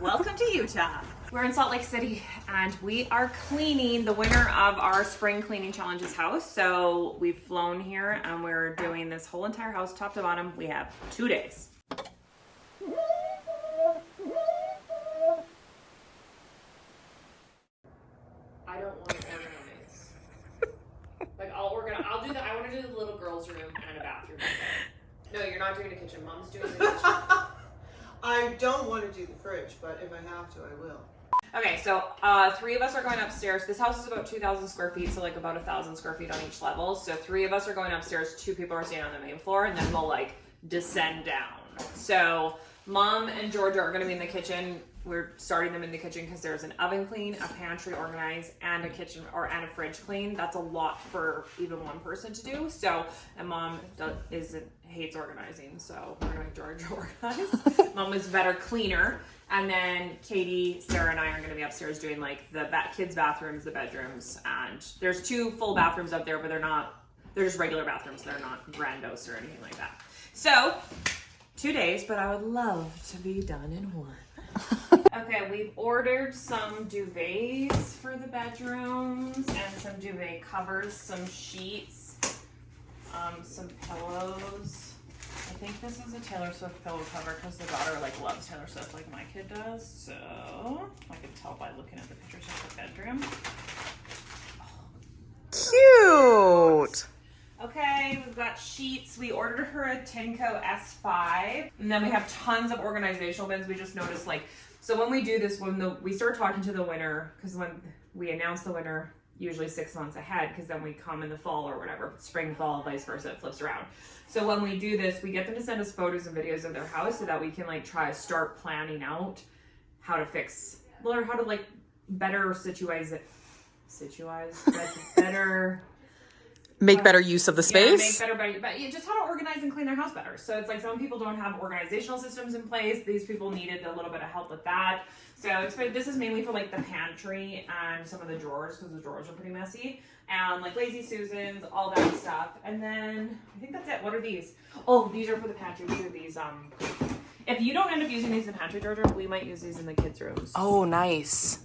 Welcome to Utah. We're in Salt Lake City and we are cleaning the winner of our spring cleaning challenges house. So we've flown here and we're doing this whole entire house top to bottom. We have 2 days. I don't want to organize. Like I'll do that. I want to do the little girl's room and a bathroom. No, you're not doing the kitchen. Mom's doing the kitchen. I don't want to do the fridge, but if I have to, I will. Okay, so 3 of us are going upstairs. This house is about 2,000 square feet, so like about 1,000 square feet on each level. So 3 of us are going upstairs, 2 people are staying on the main floor, and then we'll like descend down. So Mom and Georgia are gonna be in the kitchen. We're starting them in the kitchen because there's an oven clean, a pantry organized, and a kitchen and a fridge clean. That's a lot for even one person to do. So, and Mom hates organizing, so we're gonna make Georgia organize. Mom is better cleaner. And then Katie, Sarah, and I are gonna be upstairs doing like the kids' bathrooms, the bedrooms, and there's 2 full bathrooms up there, but they're just regular bathrooms. They're not grandos or anything like that. So, 2 days, but I would love to be done in 1. Okay, we've ordered some duvets for the bedrooms and some duvet covers, some sheets, some pillows. I think this is a Taylor Swift pillow cover because the daughter like loves Taylor Swift like my kid does. So I can tell by looking at the pictures of the bedroom. Cute. Okay, we've got sheets. We ordered her a Tinko S5. And then we have tons of organizational bins. We just noticed like, so when we do this, we start talking to the winner, because when we announce the winner, usually 6 months ahead, because then we come in the fall or whatever, spring, fall, vice versa, it flips around. So when we do this, we get them to send us photos and videos of their house so that we can like try to start planning out how to fix, or how to like better Make better use of the space. Yeah, make better, just how to organize and clean their house better. So it's like some people don't have organizational systems in place. These people needed a little bit of help with that. So this is mainly for like the pantry and some of the drawers, because the drawers are pretty messy. And like Lazy Susans, all that stuff. And then I think that's it. What are these? Oh, these are for the pantry. These are these, if you don't end up using these in the pantry, Georgia, we might use these in the kids' rooms. Oh, nice.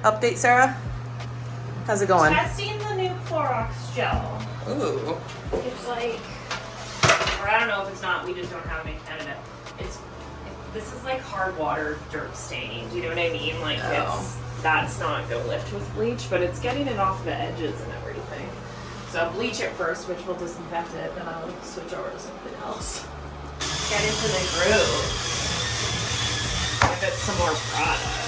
Update, Sarah? How's it going? Testing the new Clorox gel. Ooh. It's like, or I don't know if it's not, we just don't have it in Canada. This is like hard water dirt stain. Do you know what I mean? Like that's not gonna lift with bleach, but it's getting it off the edges and everything. So I'll bleach it first, which will disinfect it, then I'll switch over to something else. Get into the groove. Give it some more product.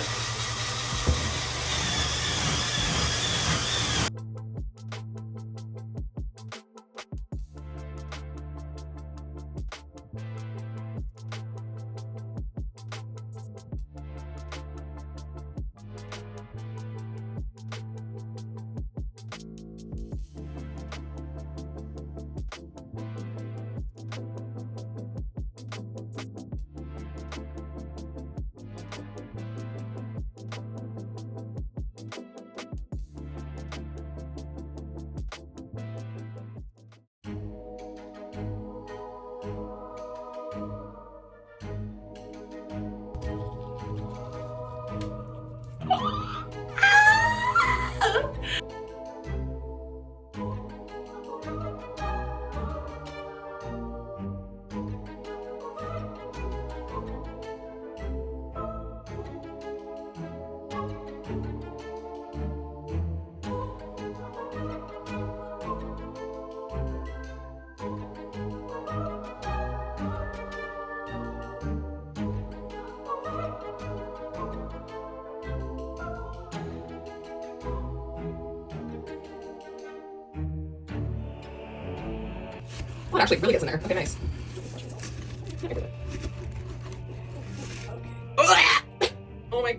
That actually really gets in there. Okay, nice. Oh my.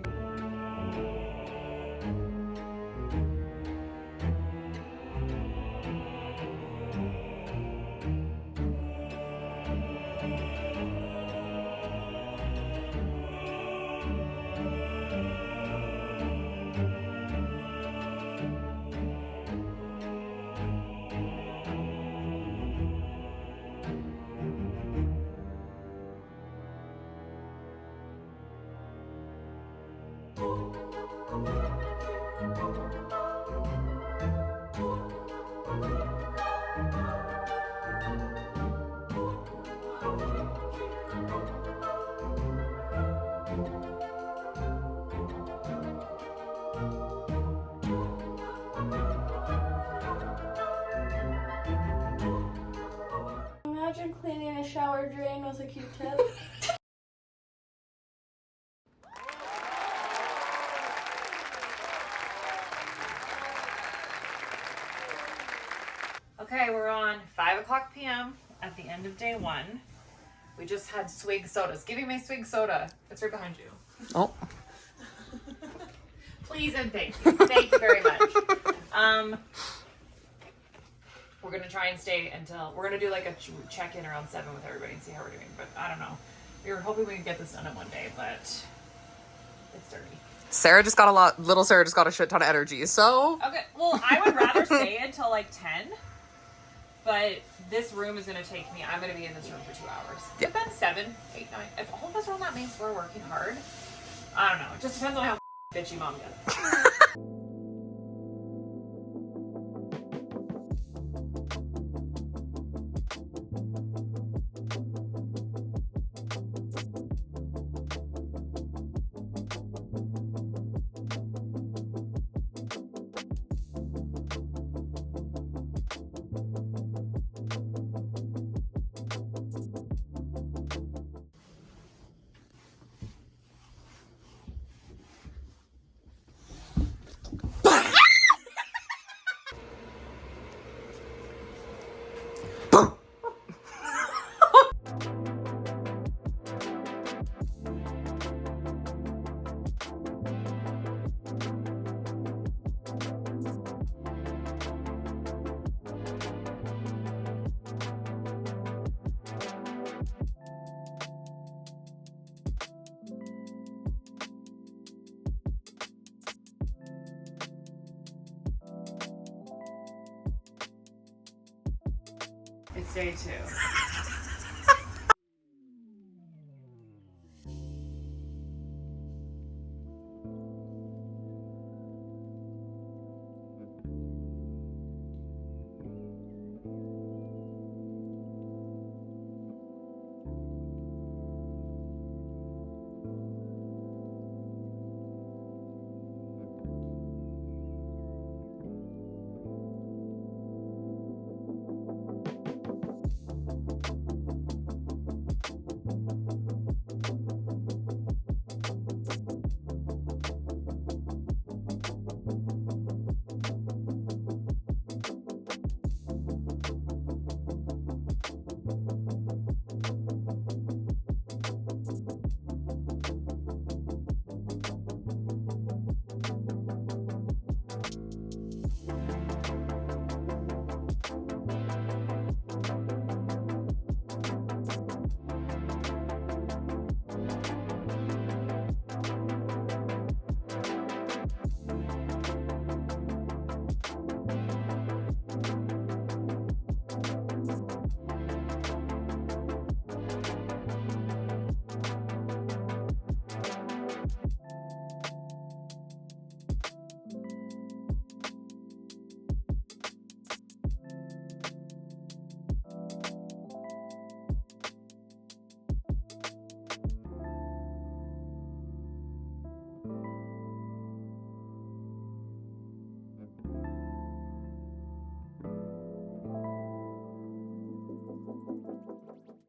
Imagine cleaning a shower drain with a Q-tip. Okay, we're on 5:00 p.m. at the end of day 1. We just had swig sodas. Give me my swig soda. It's right behind you. Oh. Please and thank you. Thank you very much. We're gonna try and stay until we're gonna do like a check-in around 7 with everybody and see how we're doing. But I don't know. We were hoping we could get this done in one day, but it's dirty. Sarah just got little Sarah just got a shit ton of energy, so. Okay, well, I would rather stay until like 10, but this room is gonna take me. I'm gonna be in this room for 2 hours. Yeah. But then 7, 8, 9. If all of us are on that main floor working hard, I don't know. It just depends on how bitchy mom gets. It's day 2.